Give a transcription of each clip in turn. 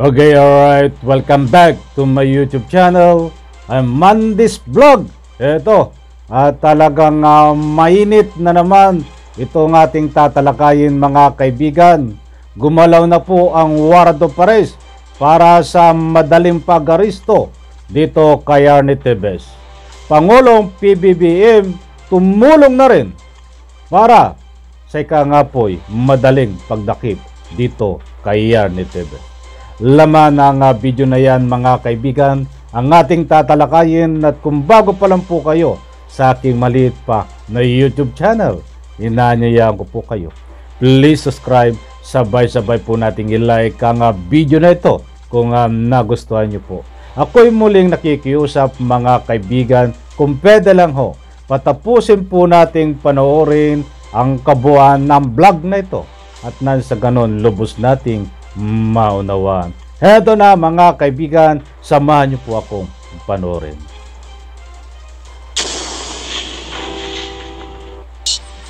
Okay, alright. Welcome back to my YouTube channel. I'm Mandis Vlog. Ito, talagang mainit na naman itong ating tatalakayin mga kaibigan. Gumalaw na po ang warrant of arrest para sa madaling pag-aristo dito kay Arnie Tevez. Pangulong PBBM tumulong na rin para sa ika nga po'y madaling pagdakip dito kay Arnie Tevez. Laman ng video na yan mga kaibigan ang ating tatalakayin, at kung bago pa lang po kayo sa aking maliit pa na YouTube channel, inaanyayahan ko po kayo, please subscribe, sabay-sabay po nating i-like ang video na ito kung nagustuhan nyo po. Ako'y muling nakikiusap mga kaibigan, kung pwede lang ho, patapusin po nating panoorin ang kabuuan ng vlog na ito at nang sa ganon lubos nating maunawaan. Heto na mga kaibigan, samahan niyo po akong panoorin.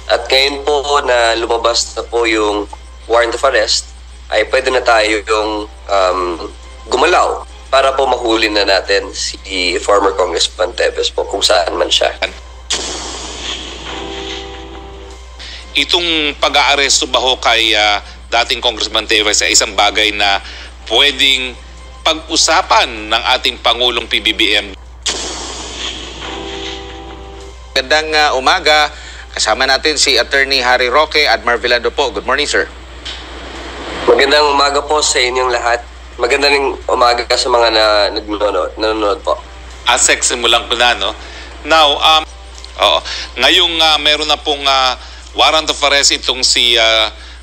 At ngayon po na lumabas na po yung warrant of arrest, ay pwede na tayo yung gumalaw para po mahuli na natin si former Congressman Tevez po kung saan man siya. Itong pag-aaresto ba ho kay dating Congressman Tevez ay isang bagay na pwedeng pag-usapan ng ating Pangulong PBBM. Magandang umaga. Kasama natin si Attorney Harry Roque at Marvilando po. Good morning, sir. Magandang umaga po sa inyong lahat. Magandang umaga sa mga nanonood po. Asek, simulan ko na, no? Now, ngayong meron na pong warrant of arrest itong si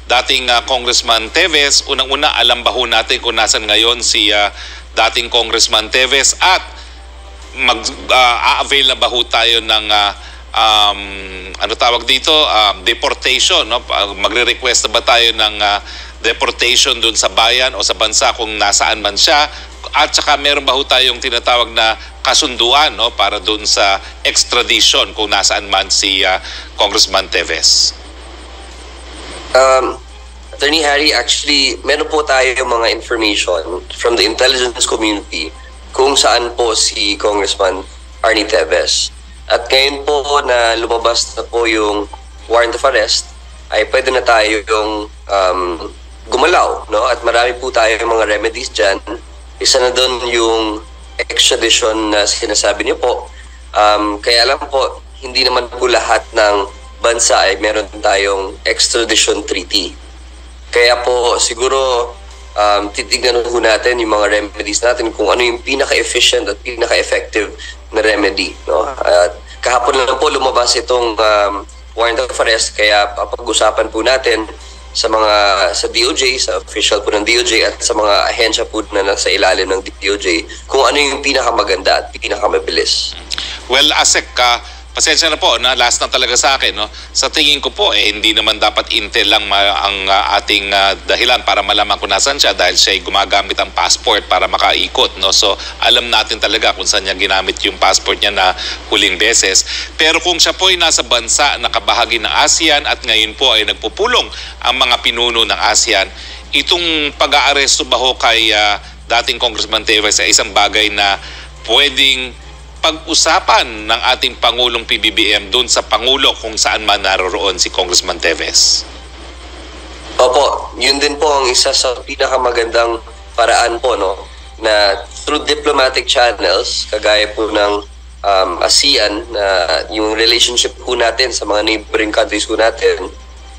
dating Congressman Tevez. Unang-una, alam ba ho natin kung nasan ngayon si dating Congressman Tevez at mag-a-avail na ba ho tayo ng ano tawag dito? Deportation, no? Magre-request na ba tayo ng deportation dun sa bayan o sa bansa kung nasaan man siya? At saka meron ba ho tayong tinatawag na kasunduan, no, para dun sa extradition kung nasaan man si Congressman Tevez? Attorney Harry, actually, meron po tayo mga information from the intelligence community kung saan po si Congressman Arnie Tevez. At ngayon po na lumabas na po yung warrant of arrest, ay pwede na tayo yung gumalaw, no? At marami po tayo yung mga remedies dyan. Isa na doon yung extradition na sinasabi niyo po. Kaya alam po, hindi naman po lahat ng bansa ay meron tayong extradition treaty. Kaya po siguro titignan po natin yung mga remedies natin kung ano yung pinaka-efficient at pinaka-effective na remedy, no? At kahapon lang po lumabas itong warrant of arrest, kaya papag-usapan po natin sa DOJ, sa official po ng DOJ at sa mga ahensya po na nasa ilalim ng DOJ kung ano yung pinakamaganda at pinakamabilis. Well, Asek, pasensya na po, na last na talaga sa akin, no? Sa tingin ko po, hindi naman dapat Intel lang ang ating dahilan para malaman kung nasan siya, dahil siya ay gumagamit ang passport para makaikot, no? So, alam natin talaga kung saan niya ginamit yung passport niya na huling beses. Pero kung siya po ay nasa bansa na kabahagi ng ASEAN at ngayon po ay nagpupulong ang mga pinuno ng ASEAN, itong pag-aaresto ba ho kay dating Congressman Tevez ay isang bagay na pwedeng pag-usapan ng ating Pangulong PBBM doon sa Pangulo kung saan man naroroon si Congressman Tevez? Opo, yun din po ang isa sa pinakamagandang paraan po, no? Na through diplomatic channels, kagaya po ng ASEAN, na yung relationship po natin sa mga neighboring countries po natin,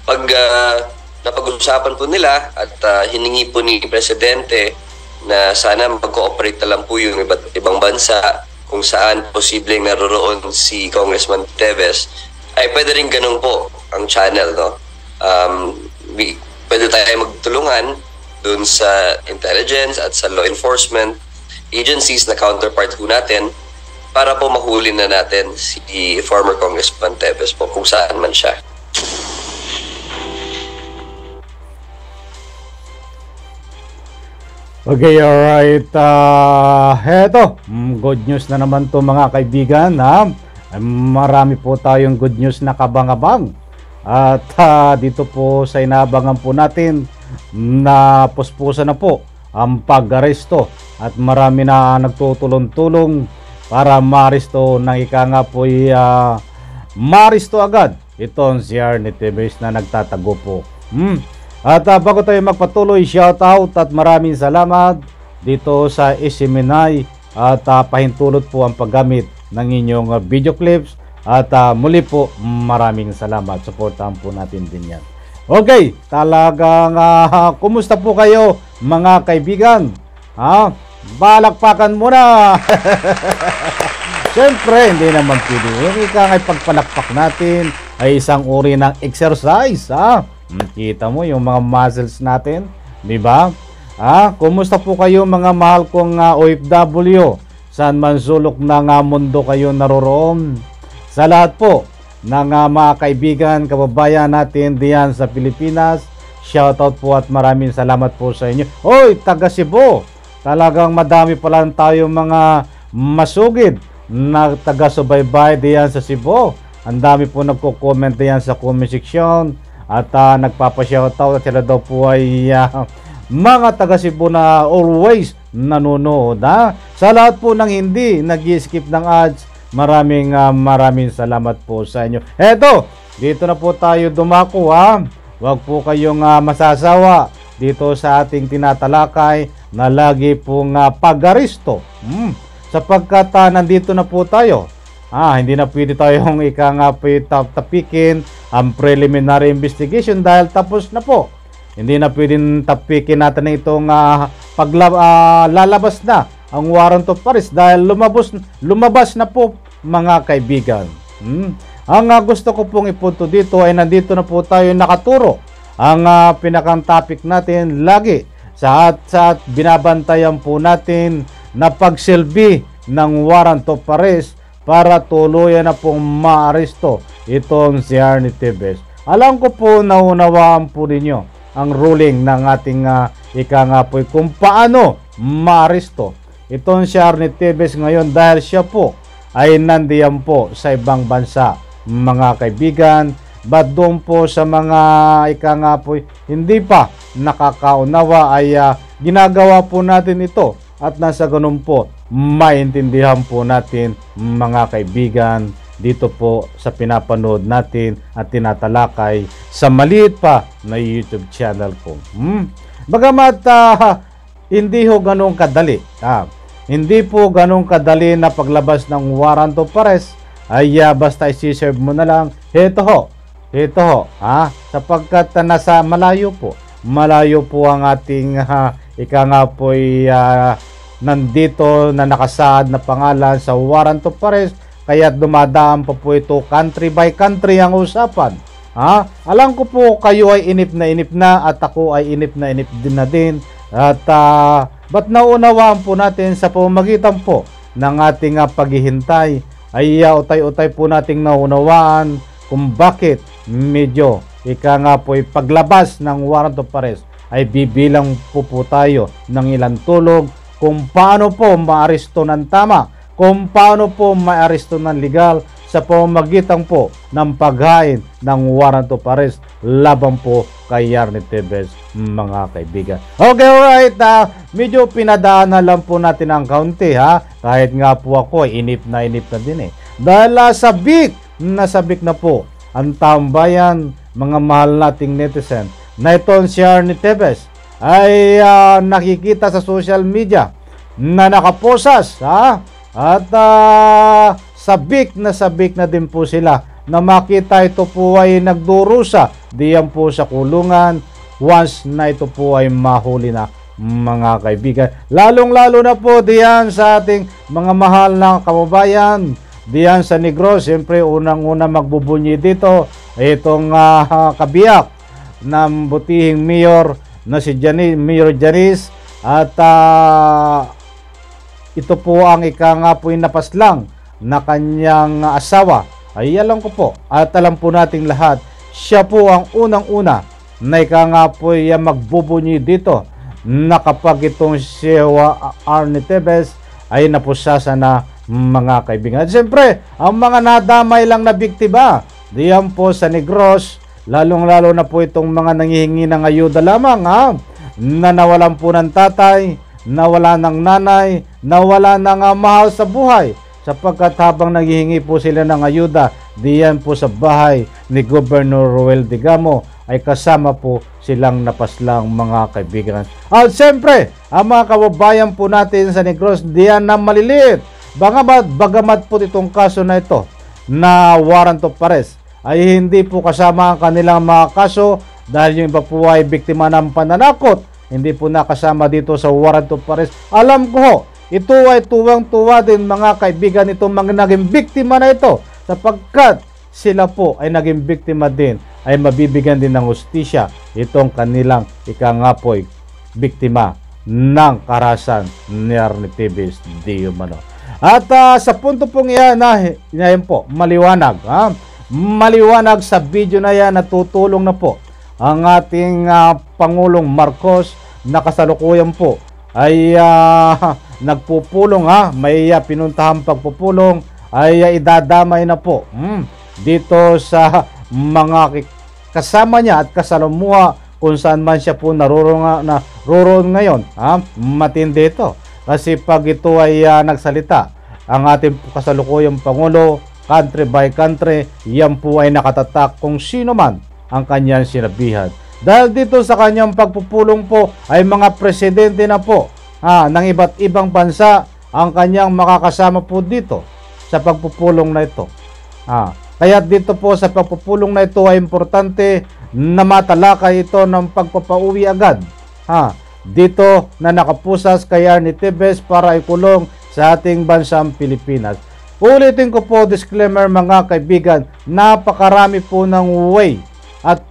pag napag-usapan po nila at hiningi po ni Presidente na sana mag-cooperate na lang po yung ibang bansa kung saan posibleng naroroon si Congressman Tevez, ay pwede rin ganun po ang channel, no? Pwede tayo magtulungan dun sa intelligence at sa law enforcement agencies na counterpart po natin para po mahuli na natin si former Congressman Tevez po kung saan man siya. Okay, alright. Heto, good news na naman to mga kaibigan. Marami po tayong good news na kabang-abang. At dito po sa inaabangan po natin na puspusan na po ang pag-aresto at marami na nagtutulong-tulong para ma-aresto ng ika nga po'y ma-aresto agad itong si Arnie Tevez na nagtatago po. At bago tayo magpatuloy, shout out at maraming salamat dito sa SMNI at pahintulot po ang paggamit ng inyong video clips at muli po maraming salamat. Supportahan po natin din yan. Okay, talagang kumusta po kayo mga kaibigan? Balakpakan muna. Siyempre, hindi naman pwede. Yung ika ngay pagpalakpak natin ay isang uri ng exercise. Kita mo yung mga muscles natin, di ba? Kumusta po kayo mga mahal kong OFW? Saan man sulok ng mundo kayo naroroon? Sa lahat po ng mga kaibigan, kababayan natin diyan sa Pilipinas, shoutout po at maraming salamat po sa inyo. Hoy, taga Cebu! Talagang madami pala tayo mga masugid na taga-subaybay diyan sa Cebu. Ang dami po nagko-comment diyan sa comment section at nagpapa-shoutout at sila daw po ay mga taga Cebu na always nanonood. Sa lahat po ng hindi nag-skip ng ads, maraming salamat po sa inyo. Eto, dito na po tayo dumako. Huwag po kayong masasawa dito sa ating tinatalakay na lagi pong pag-aresto. Sapagkat nandito na po tayo. Hindi na pwede tayong ika nga tapikin ang preliminary investigation dahil tapos na po. Hindi na pwedeng tapikin natin itong lalabas na ang warrant of arrest dahil lumabas na po mga kaibigan. Ang gusto ko pong ipunto dito ay nandito na po tayo nakaturo. Ang pinakang topic natin lagi sa binabantayan po natin na pagsilbi ng warrant of arrest para tuluyan na pong maaresto itong si Arnie Tevez. Alam ko po naunawaan po ninyo ang ruling ng ating ika nga po kung paano maaresto itong si Arnie Tevez ngayon dahil siya po ay nandiyan po sa ibang bansa mga kaibigan. But doon po sa mga ika nga po hindi pa nakakaunawa ay ginagawa po natin ito at nasa ganun po maintindihan po natin mga kaibigan dito po sa pinapanood natin at tinatalakay sa maliit pa na YouTube channel ko. Bagamat hindi ho ganun kadali. Hindi po ganun kadali na paglabas ng warrant of arrest ay basta isi-serve mo na lang. Ito ho. Sapagkat nasa malayo po ang ating ika nga po nandito na nakasaad na pangalan sa warrant of arrest, kaya dumadaan pa po ito country by country ang usapan. Alam ko po kayo ay inip na at ako ay inip din na din at ba't naunawaan po natin sa pamamagitan po ng ating paghihintay ay utay-utay po nating naunawaan kung bakit medyo ika nga po paglabas ng warrant of arrest ay bibilang po tayo ng ilang tulog kung paano po maaresto ng tama, kung paano po maaresto ng legal sa pamamagitan po ng paghain ng warrant of arrest laban po kay Arnie Tevez mga kaibigan. Okay, alright, medyo pinadaanan lang po natin ang kaunti kahit nga po ako inip na din dahil sabik na po ang taong bayan, mga mahal nating netizen, na itong si Arnie Tevez ay nakikita sa social media na nakaposas at sabik na din po sila na makita ito po ay nagdurusa diyan po sa kulungan once na ito po ay mahuli na mga kaibigan. Lalong-lalo na po diyan sa ating mga mahal na kababayan diyan sa Negros. Siyempre unang-una magbubunyi dito itong kabiyak ng butihing mayor na si Mayor Janice at ito po ang ika nga po napaslang na kanyang asawa. Ay alam ko po at alam po nating lahat, siya po ang unang-una na ika nga po magbubunyi dito na kapag itong si Arnie Tevez ay napusasa na mga kaibigan. At siyempre, ang mga nadamay lang na biktima diyan po sa Negros, lalong-lalo na po itong mga nangihingi ng ayuda lamang na nawalan po ng tatay, nawala ng nanay, nawala ng mahal sa buhay, sapagkat habang naghihingi po sila ng ayuda diyan po sa bahay ni Governor Roel Digamo ay kasama po silang napaslang mga kaibigan. At siyempre, ang mga kababayan po natin sa Negros diyan na maliliit, bagamat po itong kaso na ito na warrant of arrest ay hindi po kasama ang kanilang mga kaso dahil yung iba po ay biktima ng pananakot, hindi po nakasama dito sa warrant of arrest. Alam ko, ito ay tuwang-tuwa din mga kaibigan itong mga naging biktima na ito, sapagkat sila po ay naging biktima din, ay mabibigyan din ng hustisya itong kanilang ikangapoy biktima ng karahasan ni Arnie Tevez di umano. At sa punto pong yan po, maliwanag. Maliwanag sa video na yan, natutulong na po ang ating Pangulong Marcos na kasalukuyan po ay nagpupulong, may pinuntahang pagpupulong ay idadamay na po dito sa mga kasama niya at kasalamuha kung saan man siya po naroon ngayon. Matindi ito kasi pag ito ay nagsalita ang ating kasalukuyang Pangulo country by country, yan po ay nakatatak kung sino man ang kanyang sinabihan. Dahil dito sa kanyang pagpupulong po ay mga presidente na po ng iba't ibang bansa ang kanyang makakasama po dito sa pagpupulong na ito. Kaya dito po sa pagpupulong na ito ay importante na matalakay ito ng pagpapauwi agad dito na nakapusas kay Arnie Tevez para ikulong sa ating bansang Pilipinas. Ulitin ko po, disclaimer mga kaibigan, napakarami po ng way at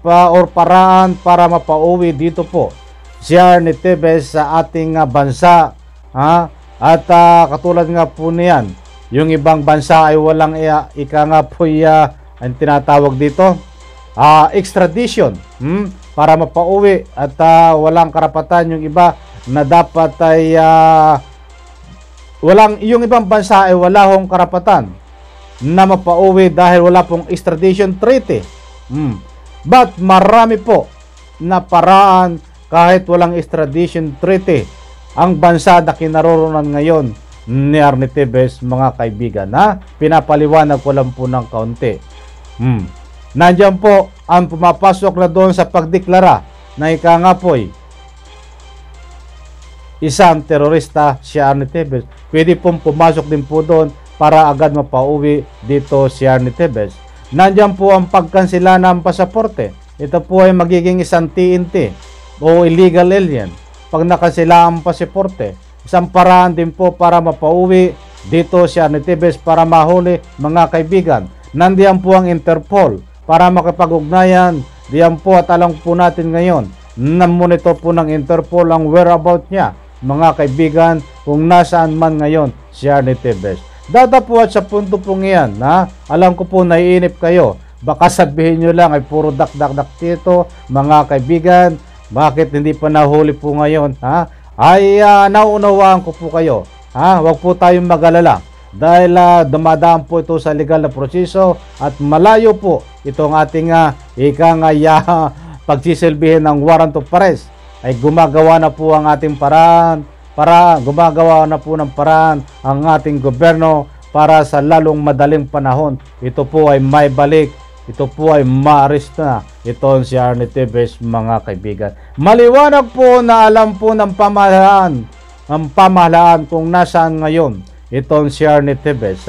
paraan para mapauwi dito po si Arnie Tevez sa ating bansa. At katulad nga po niyan, yung ibang bansa ay walang ang tinatawag dito extradition para mapauwi at walang karapatan yung iba na dapat ay yung ibang bansa ay wala hong karapatan na mapauwi dahil wala pong extradition treaty. But marami po na paraan kahit walang extradition treaty ang bansa na kinaroroonan ngayon ni Arnie Tevez mga kaibigan. Pinapaliwanag ko lang po ng kaunti. Nandiyan po ang pumapasok na doon sa pagdeklara na ikangapoy isang terorista si Arnie Tevez. Pwede pong pumasok din po doon para agad mapauwi dito si Arnie Tevez. Nandiyan po ang pagkansela ng pasaporte. Ito po ay magiging isang TNT o illegal alien pag nakansela ang pasaporte. Isang paraan din po para mapauwi dito si Arnie Tevez para mahuli mga kaibigan. Nandiyan po ang Interpol para makipag-ugnayan. Diyan po at alam po natin ngayon na monitor po ng Interpol ang whereabout niya mga kaibigan kung nasaan man ngayon si Arnie Tevez. Dadapuat sa punto pong iyan, alam ko po naiinip kayo. Baka sabihin nyo lang ay puro dak-dak-dak dito mga kaibigan. Bakit hindi pa nahuli po ngayon? Ay naunawaan ko po kayo. Huwag po tayong mag-alala. Dahil dumadaan po ito sa legal na proseso at malayo po itong ating pagsisilbihin ng warrant of arrest. Ay gumagawa na po ang ating gumagawa na po ng paraan ang ating gobyerno para sa lalong madaling panahon ito po ay may balik, ito po ay ma-arrest na itong si Arnie Tevez mga kaibigan. Maliwanag po na alam po ng pamahalaan kung nasaan ngayon itong si Arnie Tevez.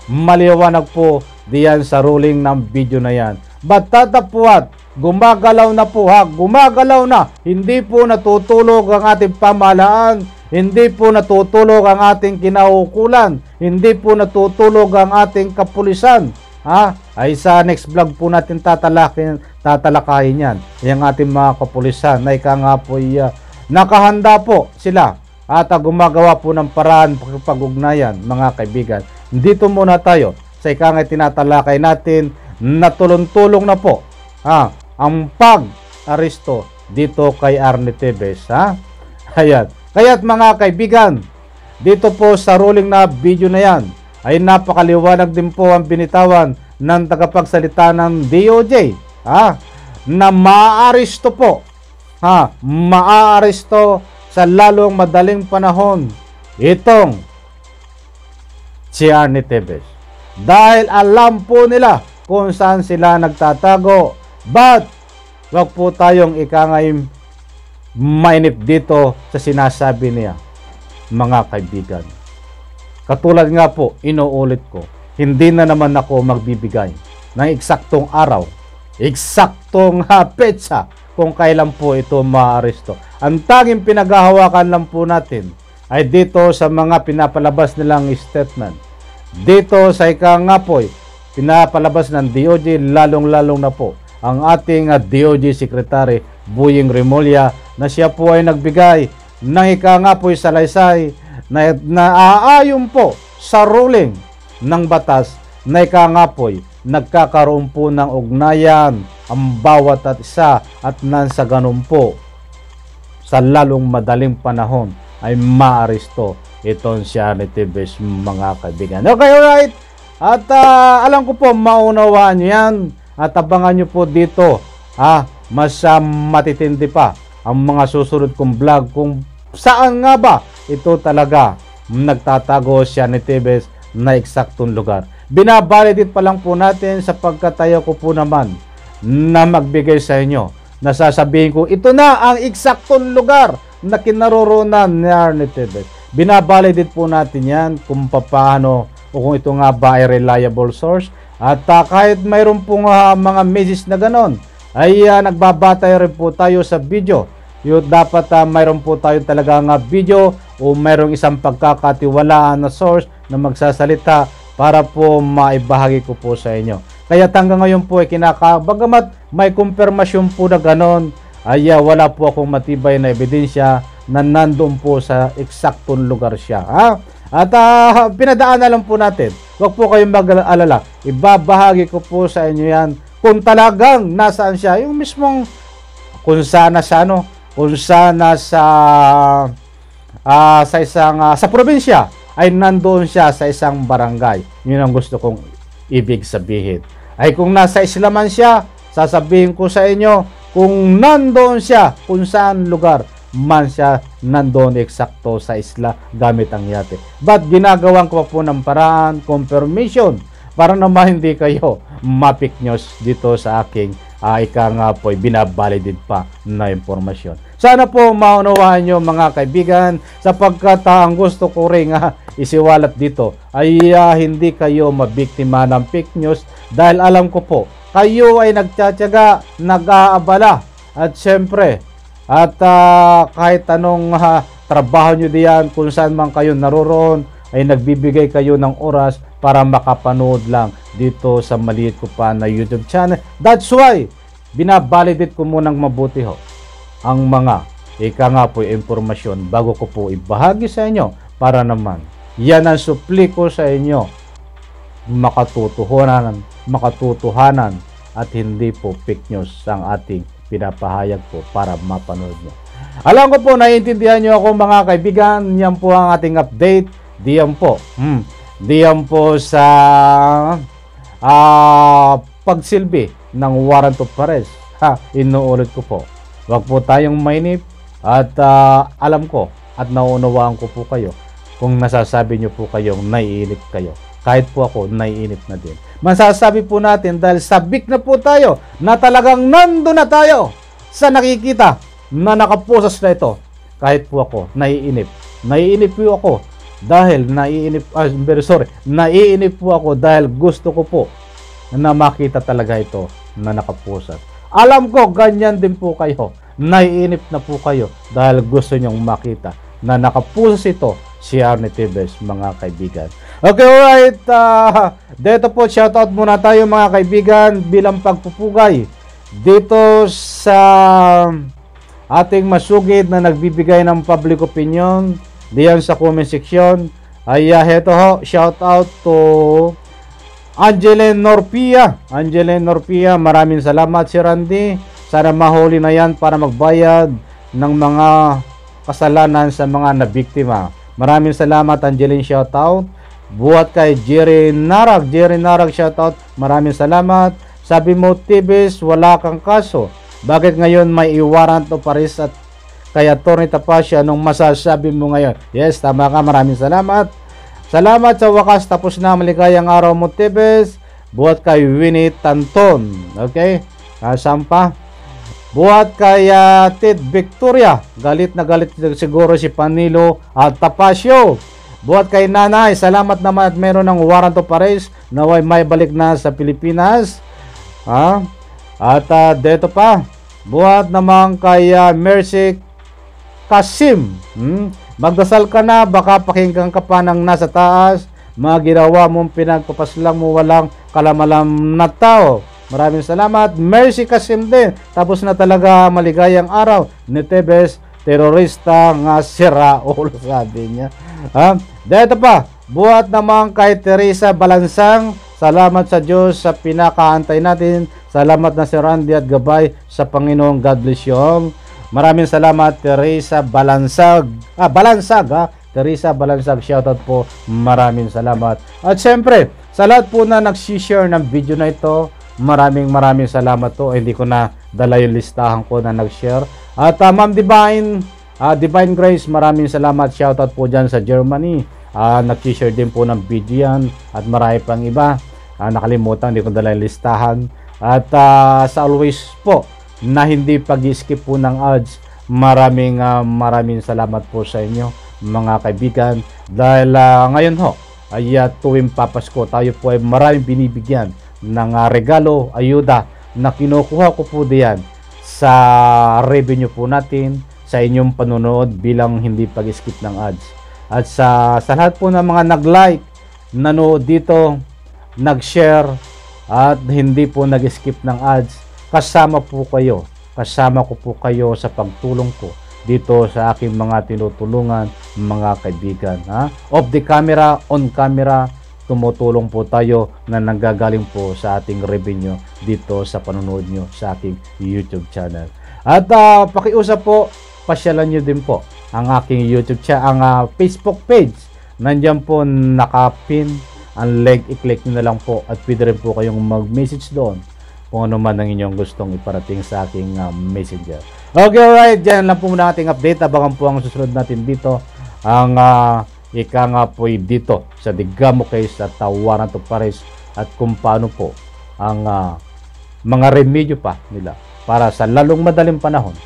Maliwanag po diyan sa ruling ng video na yan. But tatapuat, gumagalaw na po gumagalaw na. Hindi po natutulog ang ating pamahalaan, hindi po natutulog ang ating kinaukulan, hindi po natutulog ang ating kapulisan. Ay sa next vlog po natin tatalakayin yan. Yung ating mga kapulisan na ikangapoy nakahanda po sila at gumagawa po ng paraan pag-ugnayan mga kaibigan. Dito muna tayo sa ikangay tinatalakay natin na tulong-tulong na po ang pag-aresto dito kay Arnie Tevez. Ayan. Kaya't mga kaibigan, dito po sa ruling na video na yan ay napakaliwanag din po ang binitawan ng tagapagsalita ng DOJ na maaresto po maaaresto sa lalong madaling panahon itong si Arnie Tevez. Dahil alam po nila kung saan sila nagtatago. But wag po tayong ikangay mainip dito sa sinasabi niya, mga kaibigan. Katulad nga po, inuulit ko, hindi na naman ako magbibigay ng eksaktong araw, eksaktong petsa kung kailan po ito maaresto. Ang tanging pinaghahawakan lang po natin ay dito sa mga pinapalabas nilang statement. Dito sa ikangapoy, pinapalabas ng DOJ, lalong-lalong na po ang ating DOJ Secretary Boying Remulla, na siya po ay nagbigay ng ikangapoy salaysay na naaayon po sa ruling ng batas na ikangapoy nagkakaroon po ng ugnayan ang bawat at isa, at nang sa ganun po sa lalong madaling panahon ay maaresto itong si Arnie Tevez, mga kaibigan. Okay, alright. At alam ko po maunawaan nyo yan, at abangan nyo po dito mas matitindi pa ang mga susunod kong vlog kung saan nga ba ito talaga nagtatago si Arnie Tevez na eksaktong lugar. Binabalidit pa lang po natin sapagkat tayo ko po naman na magbigay sa inyo. Nasasabihin ko, ito na ang eksaktong lugar na kinaroroonan ni Arnie Tevez. Binabalidit po natin yan kung paano o kung ito nga ba ay reliable source. At kahit mayroon pong mga messages na ganon, ay nagbabatay rin po tayo sa video. Yung dapat mayroon po tayo talagang video o mayroong isang pagkakatiwalaan na source na magsasalita para po maibahagi ko po sa inyo. Kaya hanggang ngayon po ay bagamat may kumpirmasyon po na ganon, ay wala po akong matibay na ebidensya na nandoon po sa eksaktong lugar siya. At pinadaan na lang po natin. Huwag po kayong mag-alala. Ibabahagi ko po sa inyo yan kung talagang nasaan siya. Yung mismong kung saan sa isang sa probinsya ay nandoon siya sa isang barangay. Yun ang gusto kong ibig sabihin. Ay kung nasa Islaman siya, sasabihin ko sa inyo kung nandoon siya, kung saan lugar man siya nandoon eksakto sa isla gamit ang yate. But ginagawan ko po ng paraan, confirmation, para naman hindi kayo mapik news dito sa aking ika nga po binabalidid pa na impormasyon. Sana po maunawaan nyo, mga kaibigan, sapagkat ang gusto ko rin isiwalat dito ay hindi kayo mabiktima ng fake news, dahil alam ko po kayo ay nagtsatsaga, nag-aabala, at syempre at kahit anong trabaho nyo diyan, kung saan man kayo naroroon, ay nagbibigay kayo ng oras para makapanood lang dito sa maliit ko pa na YouTube channel. That's why binabalidate ko munang mabuti ho ang mga ika nga po impormasyon bago ko po ibahagi sa inyo, para naman yan ang supli ko sa inyo, makatutuhanan at hindi po fake news ang ating pinapahayag po para mapanood nyo. Alam ko po naiintindihan nyo ako, mga kaibigan. Yan po ang ating update. Diyan po sa pagsilbi ng warrant of arrest. Inuulit ko po, wag po tayong mainip, at alam ko at naunawaan ko po kayo kung nasasabi nyo po kayong naiinip kayo. Kahit po ako, naiinip na din. Masasabi po natin dahil sabik na po tayo na talagang nando na tayo sa nakikita na nakapusas na ito. Kahit po ako, naiinip. Naiinip po ako dahil naiinip po ako dahil gusto ko po na makita talaga ito na nakapusas. Alam ko, ganyan din po kayo. Naiinip na po kayo dahil gusto nyong makita na nakapusas ito si Arnie Tevez, mga kaibigan. Okay, alright. Dito po, shoutout muna tayo, mga kaibigan, bilang pagpupugay dito sa ating masugid na nagbibigay ng public opinion diyan sa comment section. Ay heto ho, shoutout to Angeline Norpia. Angeline Norpia, maraming salamat, si Randy. Sana mahuli na yan para magbayad ng mga kasalanan sa mga nabiktima. Maraming salamat, Angeline, shoutout. Buhat kay Jerry Narag, shoutout. Maraming salamat. Sabi mo, Tevez, wala kang kaso Bakit ngayon may warrant of arrest at kay Atty. Tapasio, anong masasabi mo ngayon? Yes, tama ka. Maraming salamat. Salamat sa wakas. Tapos na maligayang araw mo, Tebes. Buhat kay Winnie Tanton. Okay? Saan pa? Buhat kay Ted Victoria. Galit na galit siguro si Panilo at Tapasio. Buhat kay Nanay. Salamat naman at meron ng warrant of arrest na may balik na sa Pilipinas. At dito pa. Buhat naman kay Mercy Kasim. Magdasal ka na, baka pakinggan ka pa ng nasa taas. Mga ginawa mong pinagpapaslang mo walang kalamalam na tao. Maraming salamat. Mercy Kasim din. Tapos na talaga maligayang araw ni Tebes, terorista nga si Raul, sabi niya. Dito pa, buhat naman kay Teresa Balansang. Salamat sa Diyos sa pinakaantay natin. Salamat na si Randy at gabay sa Panginoon. God bless you. Maraming salamat, Teresa Balansag. Teresa Balansag, shoutout po. Maraming salamat. At syempre, sa lahat po na nag-share ng video na ito, maraming salamat to. Hindi ko na dala yung listahan ko na nag-share. At Ma'am Divine Grace, maraming salamat. Shoutout po dyan sa Germany. Nag-share din po ng video yan. At marami pang iba. Nakalimutan, hindi ko dala yung listahan. At sa always po, na hindi pag-skip po ng ads, maraming salamat po sa inyo mga kaibigan, dahil ngayon ho ay tuwing papasko tayo po ay maraming binibigyan ng regalo, ayuda na kinukuha ko po diyan sa revenue po natin sa inyong panonood bilang hindi pag-skip ng ads. At sa lahat po ng mga nag-like, nanood dito, nag-share at hindi po nag-skip ng ads, kasama ko po kayo sa pagtulong ko dito sa aking mga tinutulungan mga kaibigan. Off the camera, on camera, tumutulong po tayo na nanggagaling po sa ating revenue dito sa panonood nyo sa aking YouTube channel. At pakiusap po, pasyalan nyo din po ang aking YouTube channel, ang Facebook page. Nandiyan po nakapin ang link, i-click nyo na lang po at pwede rin po kayong mag-message doon kung ano man ang inyong gustong iparating sa aking messenger. Okay, alright. Diyan lang po muna ating update. Abangan po ang susunod natin dito. Ang ika nga po dito sa Digamo case at warrant of arrest at kung paano po ang mga remedyo pa nila para sa lalong madaling panahon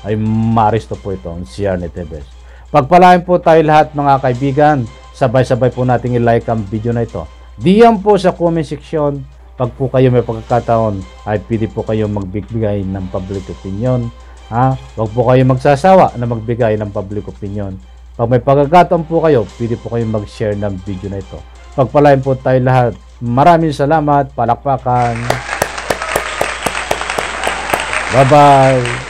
ay maaresto po ito ang si Arnie Tebes. Pagpalain po tayo lahat mga kaibigan. Sabay-sabay po nating i-like ang video na ito. Diyan po sa comment section. Pag po kayo may pagkakataon ay pwede po kayo magbigay ng public opinion. Huwag po kayo magsasawa na magbigay ng public opinion. Pag may pagkakataon po kayo, pwede po kayo mag-share ng video na ito. Pagpalain po tayo lahat. Maraming salamat. Palakpakan. Bye-bye.